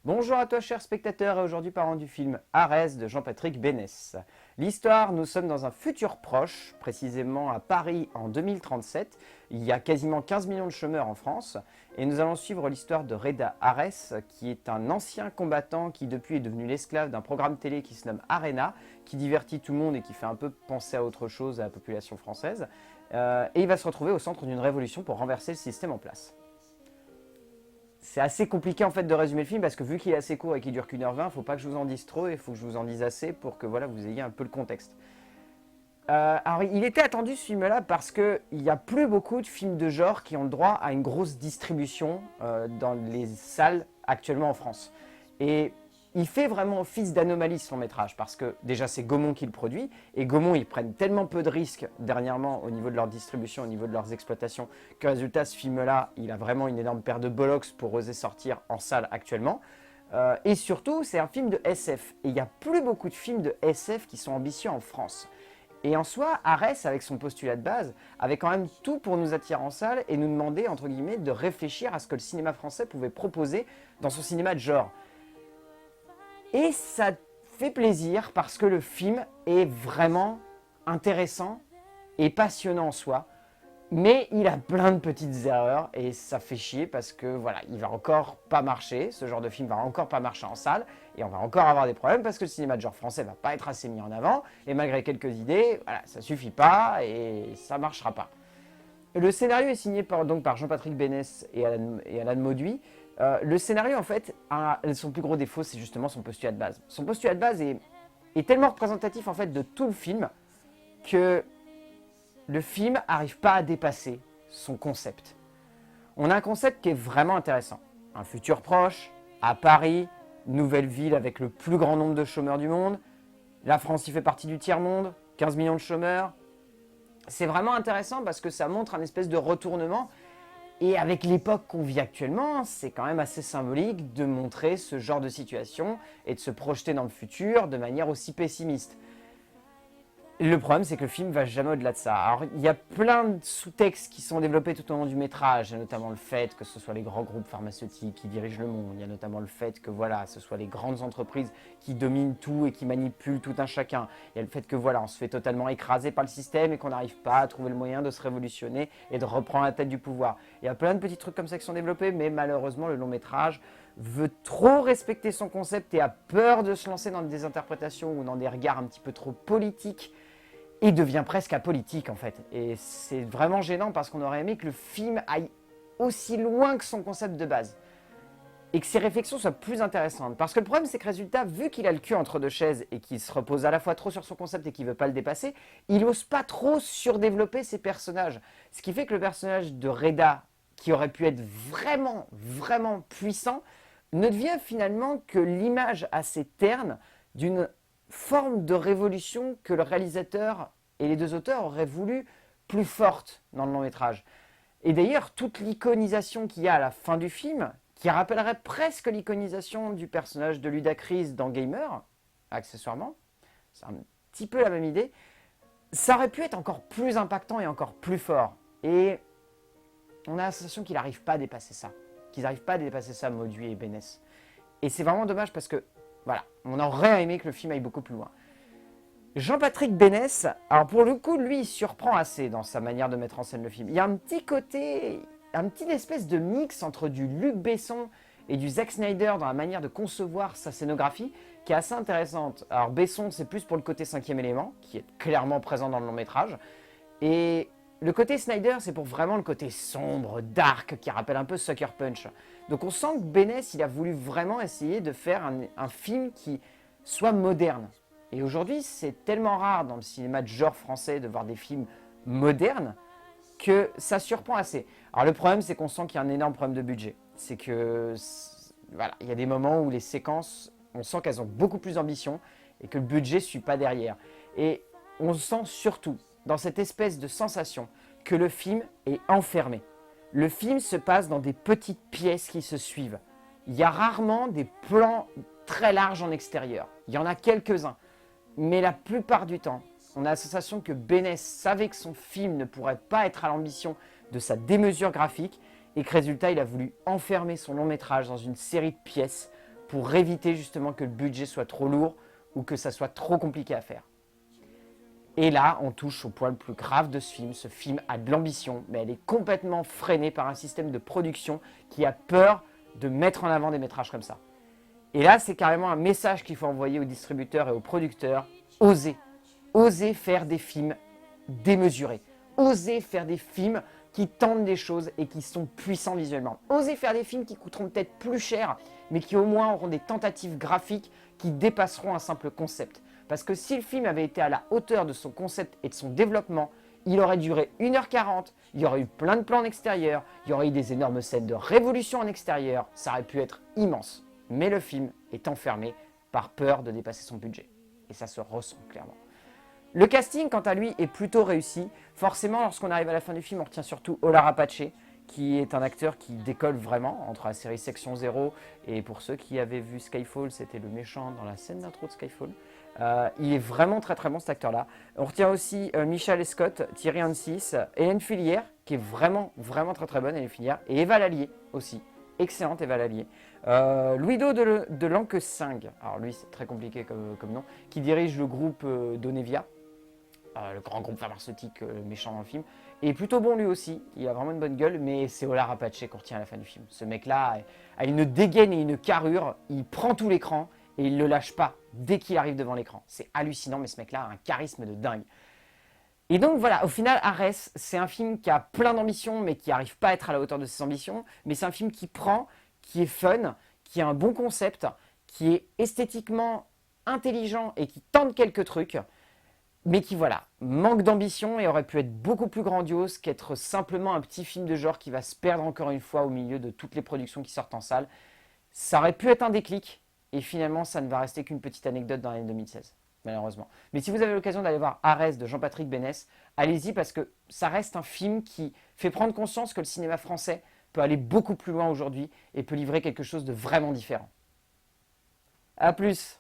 Bonjour à toi chers spectateurs et aujourd'hui parlant du film Arès de Jean-Patrick Bénesse. L'histoire, nous sommes dans un futur proche, précisément à Paris en 2037. Il y a quasiment 15 millions de chômeurs en France et nous allons suivre l'histoire de Reda Arès qui est un ancien combattant qui depuis est devenu l'esclave d'un programme télé qui se nomme Arena, qui divertit tout le monde et qui fait un peu penser à autre chose à la population française. Et il va se retrouver au centre d'une révolution pour renverser le système en place. C'est assez compliqué en fait de résumer le film parce que vu qu'il est assez court et qu'il dure qu'1h20, il ne faut pas que je vous en dise trop et il faut que je vous en dise assez pour que voilà, vous ayez un peu le contexte. Alors il était attendu ce film-là parce qu'il n'y a plus beaucoup de films de genre qui ont le droit à une grosse distribution dans les salles actuellement en France. Et il fait vraiment office d'anomalie ce long métrage parce que déjà c'est Gaumont qui le produit et Gaumont ils prennent tellement peu de risques dernièrement au niveau de leur distribution, au niveau de leurs exploitations que résultat ce film là il a vraiment une énorme paire de bollocks pour oser sortir en salle actuellement. Et surtout c'est un film de SF et il n'y a plus beaucoup de films de SF qui sont ambitieux en France. Et en soi, Arès, avec son postulat de base, avait quand même tout pour nous attirer en salle et nous demander, entre guillemets, de réfléchir à ce que le cinéma français pouvait proposer dans son cinéma de genre. Et ça fait plaisir parce que le film est vraiment intéressant et passionnant en soi. Mais il a plein de petites erreurs et ça fait chier parce que voilà, il va encore pas marcher, ce genre de film va encore pas marcher en salle et on va encore avoir des problèmes parce que le cinéma de genre français va pas être assez mis en avant et malgré quelques idées, voilà, ça suffit pas et ça marchera pas. Le scénario est signé par Jean-Patrick Bénesse et Alan Mauduit. Le scénario, en fait, son plus gros défaut, c'est justement son postulat de base. Son postulat de base est tellement représentatif en fait de tout le film que le film n'arrive pas à dépasser son concept. On a un concept qui est vraiment intéressant. Un futur proche, à Paris, nouvelle ville avec le plus grand nombre de chômeurs du monde. La France y fait partie du tiers-monde, 15 millions de chômeurs. C'est vraiment intéressant parce que ça montre un espèce de retournement. Et avec l'époque qu'on vit actuellement, c'est quand même assez symbolique de montrer ce genre de situation et de se projeter dans le futur de manière aussi pessimiste. Le problème, c'est que le film va jamais au-delà de ça. Alors, il y a plein de sous-textes qui sont développés tout au long du métrage. Il y a notamment le fait que ce soit les grands groupes pharmaceutiques qui dirigent le monde. Il y a notamment le fait que voilà, ce soit les grandes entreprises qui dominent tout et qui manipulent tout un chacun. Il y a le fait que voilà, on se fait totalement écraser par le système et qu'on n'arrive pas à trouver le moyen de se révolutionner et de reprendre la tête du pouvoir. Il y a plein de petits trucs comme ça qui sont développés, mais malheureusement, le long métrage veut trop respecter son concept et a peur de se lancer dans des interprétations ou dans des regards un petit peu trop politiques et devient presque apolitique en fait. Et c'est vraiment gênant parce qu'on aurait aimé que le film aille aussi loin que son concept de base et que ses réflexions soient plus intéressantes. Parce que le problème, c'est que résultat, vu qu'il a le cul entre deux chaises et qu'il se repose à la fois trop sur son concept et qu'il ne veut pas le dépasser, il n'ose pas trop surdévelopper ses personnages. Ce qui fait que le personnage de Reda, qui aurait pu être vraiment, vraiment puissant, ne devient finalement que l'image assez terne d'une forme de révolution que le réalisateur et les deux auteurs auraient voulu plus forte dans le long métrage. Et d'ailleurs, toute l'iconisation qu'il y a à la fin du film, qui rappellerait presque l'iconisation du personnage de Ludacris dans Gamer, accessoirement, c'est un petit peu la même idée, ça aurait pu être encore plus impactant et encore plus fort. Et on a la sensation qu'il n'arrive pas à dépasser ça. Qu'ils n'arrivent pas à dépasser ça, Mauduit et Bénesse. Et c'est vraiment dommage parce que, voilà, on aurait aimé que le film aille beaucoup plus loin. Jean-Patrick Bénesse, alors pour le coup, lui, il surprend assez dans sa manière de mettre en scène le film. Il y a un petit côté, un petit espèce de mix entre du Luc Besson et du Zack Snyder dans la manière de concevoir sa scénographie qui est assez intéressante. Alors Besson, c'est plus pour le côté cinquième élément, qui est clairement présent dans le long métrage. Et le côté Snyder, c'est pour vraiment le côté sombre, dark, qui rappelle un peu Sucker Punch. Donc on sent que Bénesse, il a voulu vraiment essayer de faire un film qui soit moderne. Et aujourd'hui, c'est tellement rare dans le cinéma de genre français de voir des films modernes que ça surprend assez. Alors le problème, c'est qu'on sent qu'il y a un énorme problème de budget. C'est que, voilà, il y a des moments où les séquences, on sent qu'elles ont beaucoup plus d'ambition et que le budget ne suit pas derrière. Et on sent surtout, dans cette espèce de sensation, que le film est enfermé. Le film se passe dans des petites pièces qui se suivent. Il y a rarement des plans très larges en extérieur. Il y en a quelques-uns. Mais la plupart du temps, on a la sensation que Bénesse savait que son film ne pourrait pas être à l'ambition de sa démesure graphique et que résultat, il a voulu enfermer son long métrage dans une série de pièces pour éviter justement que le budget soit trop lourd ou que ça soit trop compliqué à faire. Et là, on touche au point le plus grave de ce film. Ce film a de l'ambition, mais elle est complètement freinée par un système de production qui a peur de mettre en avant des métrages comme ça. Et là, c'est carrément un message qu'il faut envoyer aux distributeurs et aux producteurs. Osez. Osez faire des films démesurés. Osez faire des films qui tentent des choses et qui sont puissants visuellement. Osez faire des films qui coûteront peut-être plus cher, mais qui au moins auront des tentatives graphiques qui dépasseront un simple concept. Parce que si le film avait été à la hauteur de son concept et de son développement, il aurait duré 1h40, il y aurait eu plein de plans en extérieur, il y aurait eu des énormes scènes de révolution en extérieur, ça aurait pu être immense. Mais le film est enfermé par peur de dépasser son budget. Et ça se ressent clairement. Le casting, quant à lui, est plutôt réussi. Forcément, lorsqu'on arrive à la fin du film, on retient surtout Olar Apache, qui est un acteur qui décolle vraiment entre la série Section 0 et pour ceux qui avaient vu Skyfall, c'était le méchant dans la scène d'intro de Skyfall. Il est vraiment très très bon cet acteur-là. On retient aussi Michel Scott, Thierry Hansis, Hélène Filière, qui est vraiment vraiment très très bonne, Hélène Filière, et Eva Lallier aussi. Excellente Eva Lallier. Louido de Lanquesing, alors lui c'est très compliqué comme nom, qui dirige le groupe d'Onevia, le grand groupe pharmaceutique méchant dans le film, est plutôt bon lui aussi, il a vraiment une bonne gueule, mais c'est Olar Apache qu'on retient à la fin du film. Ce mec-là a une dégaine et une carrure, il prend tout l'écran et il ne le lâche pas dès qu'il arrive devant l'écran. C'est hallucinant, mais ce mec-là a un charisme de dingue. Et donc voilà, au final, Arès, c'est un film qui a plein d'ambitions, mais qui n'arrive pas à être à la hauteur de ses ambitions, mais c'est un film qui prend, qui est fun, qui a un bon concept, qui est esthétiquement intelligent et qui tente quelques trucs, mais qui, voilà, manque d'ambition et aurait pu être beaucoup plus grandiose qu'être simplement un petit film de genre qui va se perdre encore une fois au milieu de toutes les productions qui sortent en salle. Ça aurait pu être un déclic, et finalement, ça ne va rester qu'une petite anecdote dans l'année 2016, malheureusement. Mais si vous avez l'occasion d'aller voir Arès de Jean-Patrick Bénesse, allez-y parce que ça reste un film qui fait prendre conscience que le cinéma français peut aller beaucoup plus loin aujourd'hui et peut livrer quelque chose de vraiment différent. A plus!